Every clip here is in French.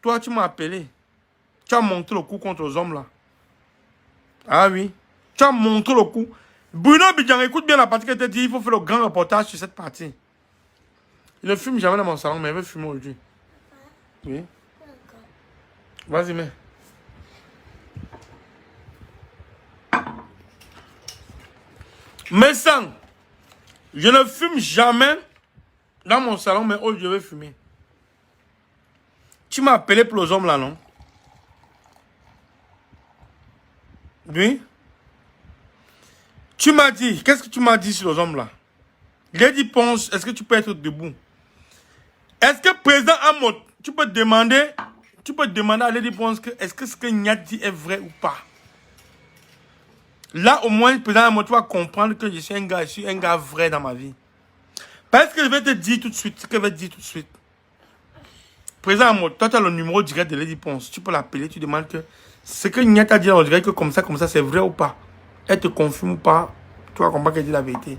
Toi, tu m'as appelé. Tu as monté le coup contre les hommes là. Ah oui. Tu as monté le coup. Bruno Bidjan, écoute bien la partie que tu as dit. Il faut faire le grand reportage sur cette partie. Il ne fume jamais dans mon salon, mais il veut fumer aujourd'hui. Oui. Vas-y, mets. Mais sans, je ne fume jamais dans mon salon, mais aujourd'hui je vais fumer. Tu m'as appelé pour les hommes là, non? Oui. Tu m'as dit, qu'est-ce que tu m'as dit sur les hommes là? Lady Ponce, est-ce que tu peux être debout? Est-ce que président Amot, tu peux demander à Lady Ponce que est-ce que ce que Nyat dit est vrai ou pas? Là, au moins, le président Amot va comprendre que je suis un gars vrai dans ma vie. Parce que je vais te dire tout de suite, ce que je vais te dire tout de suite. Président Amot, toi, tu as le numéro direct de Lady Ponce. Tu peux l'appeler, tu demandes que ce que Nyat a dit, on dirait que comme ça, c'est vrai ou pas. Elle te confirme ou pas, tu vas comprendre qu'elle dit la vérité.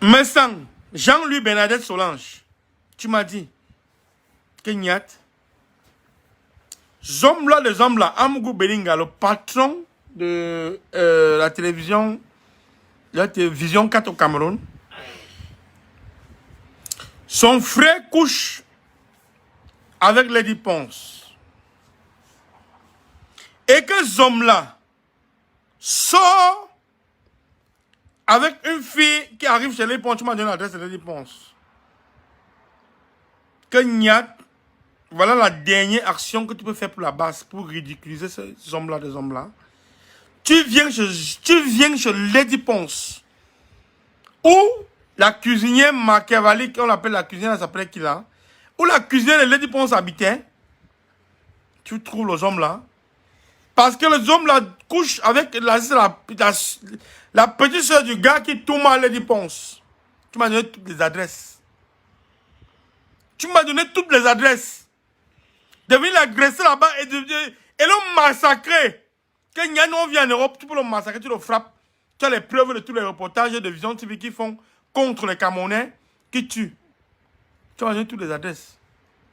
Mais sans Jean-Louis Bernadette Solange, tu m'as dit que Nyat, Zombla de Zombla, Amougou Belinga, le patron de la télévision 4 au Cameroun, son frère couche avec Lady Ponce. Et que Zombla sort avec une fille qui arrive chez Lady Ponce. Tu m'as donné l'adresse de Lady Ponce. Que Nyat, voilà la dernière action que tu peux faire pour la base, pour ridiculiser ce Zombla de Zombla. Tu viens chez Lady Ponce. Où la cuisinière machiavélique, on l'appelle la cuisinière, elle s'appelait qui là? Où la cuisinière de Lady Ponce habitait. Tu trouves les hommes là. Parce que les hommes là couchent avec la petite soeur du gars qui tourne à Lady Ponce. Tu m'as donné toutes les adresses. Tu m'as donné toutes les adresses. De venir l'agresser là-bas et le massacrer. Quand Nyano vient en Europe, tu peux le massacrer, tu le frappes. Tu as les preuves de tous les reportages de Vision TV qui font contre les Camerounais qui tuent. Tu as donné toutes les adresses.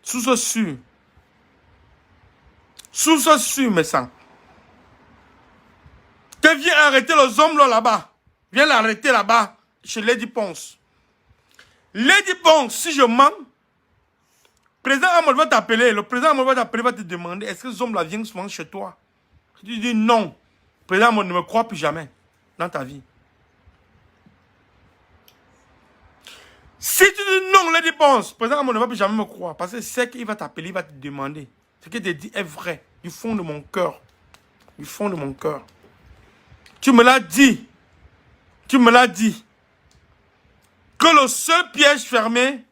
Sous ce sûr. Sous ce sûr, mes sangs. Que viens arrêter les hommes là-bas. Viens l'arrêter là-bas, chez Lady Ponce. Lady Ponce, si je mens, le président Amod va t'appeler. Le président Amod va t'appeler, va te demander est-ce que les hommes là viennent souvent chez toi? Tu dis non. Le président Amod ne me croit plus jamais dans ta vie. Si tu dis non, Lady Ponce, le président Amod ne va plus jamais me croire. Parce que c'est qu'il va t'appeler, il va te demander. Ce qu'il te dit est vrai. Du fond de mon cœur. Du fond de mon cœur. Tu me l'as dit. Tu me l'as dit. Que le seul piège fermé.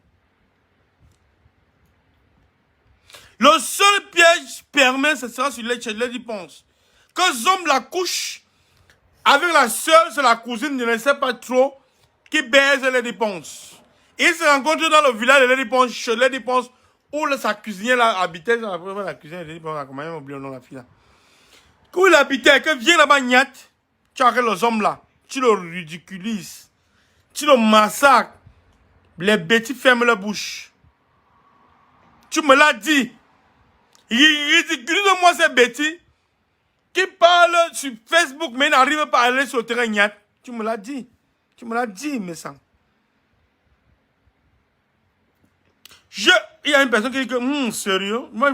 Le seul piège permis, ce sera sur Lady Ponce. Que Zom la couche avec la soeur, c'est la cousine, je ne sais pas trop, qui baise Lady Ponce. Ils se rencontrent dans le village de Lady Ponce, chez Lady Ponce, où sa cuisinière là, habitait. La cuisinière de Lady Ponce, comment même oublié le nom de la fille là. Où il habitait, que vient là-bas, Nyat, tu arrêtes les hommes là, tu le ridiculises, tu le massacres, les bêtis ferment leur bouche. Tu me l'as dit. Ridiculise-moi ces bêtis qui parlent sur Facebook mais n'arrivent pas à aller sur le terrain Nyat. Tu me l'as dit. Tu me l'as dit, mes sangs. Il y a une personne qui dit que, sérieux, moi,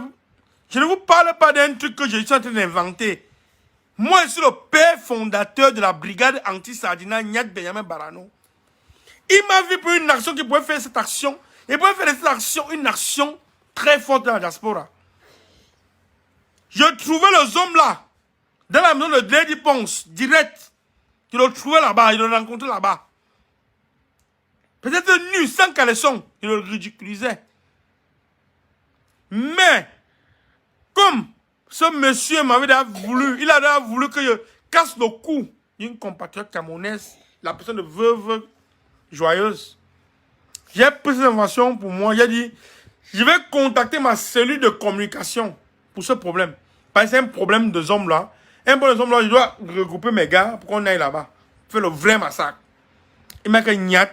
je ne vous parle pas d'un truc que je suis en train d'inventer. Moi, je suis le père fondateur de la brigade anti-sardina Nyat Benjamin Barano. Il m'a vu pour une action qui pouvait faire cette action. Il pouvait faire de cette action une action très forte dans la diaspora. Je trouvais les hommes là, dans la maison de Lady Ponce, direct. Je le trouvais là-bas, je le rencontrais là-bas. Peut-être nu, sans caleçon, je le ridiculisais. Mais, comme ce monsieur m'avait voulu, il a voulu que je casse le cou d'une compatriote camerounaise, la personne de veuve joyeuse. J'ai pris cette information pour moi, j'ai dit, je vais contacter ma cellule de communication pour ce problème. Parce que c'est un problème de hommes là. Un problème de hommes là, je dois regrouper mes gars pour qu'on aille là-bas. Faire le vrai massacre. Il m'a dit Nyat.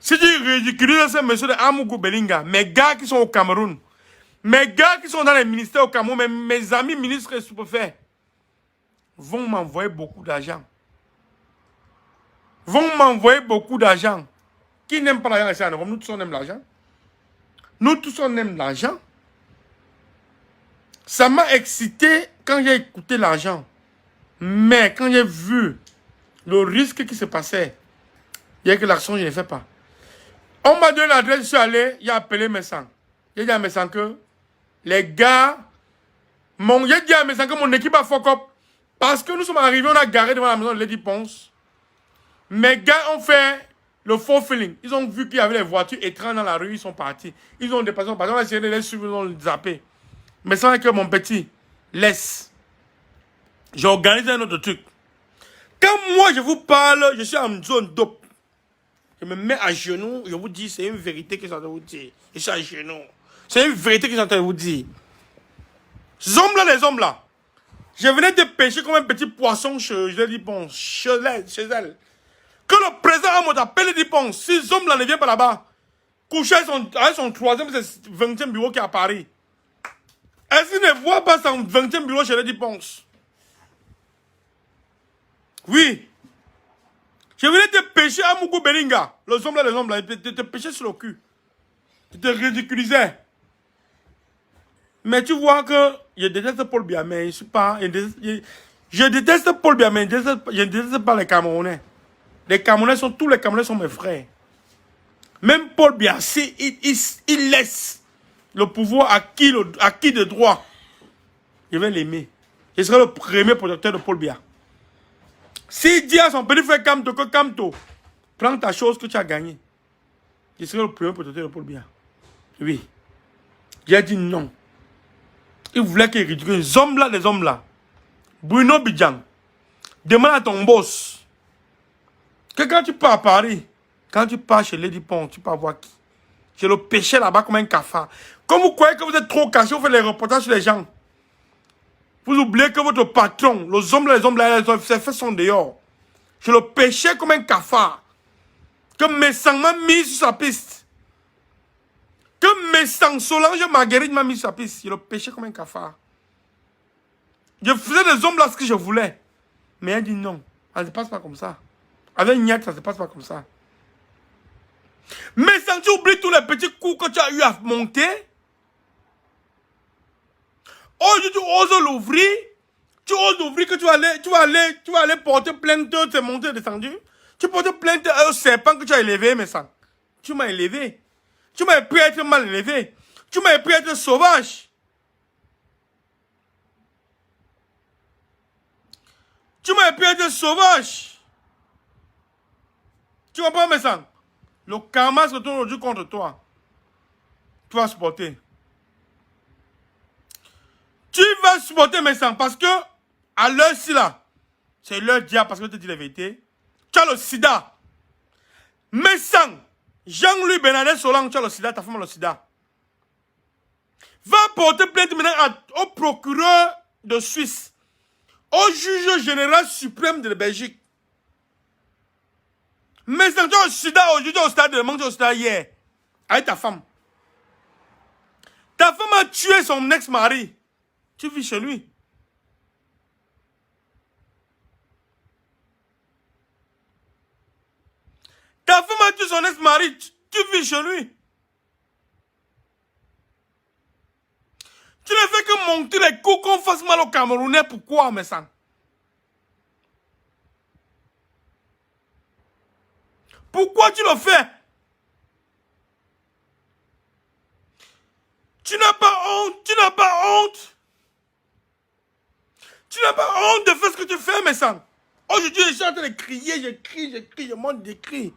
Si tu ridiculises ces messieurs de Amougou Belinga, mes gars qui sont au Cameroun, mes gars qui sont dans les ministères au Cameroun, mes amis ministres et sous-préfets, vont m'envoyer beaucoup d'argent. Vont m'envoyer beaucoup d'argent. Qui n'aime pas l'argent ici en Europe? Nous tous on aime l'argent. Nous tous on aime l'argent. Ça m'a excité quand j'ai écouté l'argent. Mais quand j'ai vu le risque qui se passait, il y a que l'action, je ne fais pas. On m'a donné l'adresse, je suis allé, il a appelé Messan. J'ai dit à Messan que les gars, j'ai dit à Messan que mon équipe a fuck up. Parce que nous sommes arrivés, on a garé devant la maison de Lady Ponce. Mes gars ont fait le faux feeling. Ils ont vu qu'il y avait les voitures étranges dans la rue, ils sont partis. Ils ont dépassé, on a essayé de les suivre, ils ont zappé. Mais c'est vrai que mon petit, laisse. J'ai organisé un autre truc. Quand moi je vous parle, je suis en zone dope. Je me mets à genoux, je vous dis, c'est une vérité que je suis en train de vous dire. Je suis à genoux. C'est une vérité que je suis en train de vous dire. Ces hommes-là, les hommes-là, je venais de pêcher comme un petit poisson chez Lady Ponce, chez elle. Que le président Amoud appelle Lady Ponce, ces hommes-là ne viennent pas là-bas. Coucher à son 3e, c'est 20e bureau qui est à Paris. Est-ce qu'il ne voit pas son 20e bureau chez Lady Ponce? Oui. Je venais te pêcher à Mougou Belinga. Les hommes là, ils te pêchaient sur le cul. Ils te ridiculisaient. Mais tu vois que je déteste Paul Biya, mais je suis pas. Je déteste Paul Biya, mais je ne déteste pas les Camerounais. Tous les Camerounais sont mes frères. Même Paul Biya, si il laisse le pouvoir à qui de droit, je vais l'aimer. Je serai le premier protecteur de Paul Biya. S'il dit à son petit frère Kamto, prends ta chose que tu as gagnée, je serai le premier protecteur de Paul Biya. Oui. J'ai dit non. Il voulait qu'il ridicule. Les hommes là. Bruno Bidjan, demande à ton boss que quand tu pars à Paris, quand tu pars chez Lady Pont, tu peux voir qui. Je le pêchais là-bas comme un cafard. Comme vous croyez que vous êtes trop caché, vous faites les reportages sur les gens. Vous oubliez que votre patron, les hommes là, ses fesses sont dehors. Je le pêchais comme un cafard. Que mes sangs m'a mis sur sa piste. Que mes sangs Solange Marguerite m'a mis sur sa piste. Je le pêchais comme un cafard. Je faisais des hommes là ce que je voulais. Mais elle dit non. Ça ne se passe pas comme ça. Avec Niak, ça ne se passe pas comme ça. Mais sans tu oublies tous les petits coups que tu as eu à monter. Aujourd'hui, tu oses l'ouvrir. Tu oses l'ouvrir que tu vas aller porter plainte de tes montées et descendues. Tu portes plainte au serpent que tu as élevé, mais ça. Tu m'as élevé. Tu m'as appris à être mal élevé. Tu m'as appris à être sauvage. Tu m'as appris à être sauvage. Tu comprends, mes sangs? Le karma se retourne aujourd'hui contre toi. Tu vas supporter. Tu vas supporter mes sangs parce que, à l'heure-ci là, c'est l'heure diable parce que je te dis la vérité. Tu as le sida. Mes sangs, Jean-Louis Bernadette Solange, tu as le sida, ta femme a le sida. Va porter plainte maintenant au procureur de Suisse, au juge général suprême de Belgique. Mais sangs, tu as le sida aujourd'hui, tu as au stade de manque, tu as au stade hier, avec ta femme. Ta femme a tué son ex-mari. Tu vis chez lui. Ta femme a tué son ex-mari. Tu vis chez lui. Tu ne fais que monter les coups qu'on fasse mal aux Camerounais. Pourquoi, mes sangs? Pourquoi tu le fais? Tu n'as pas honte. Tu n'as pas honte. Tu n'as pas honte de faire ce que tu fais, mes sangs. Aujourd'hui, je suis en train de crier, je crie, je monte des cris.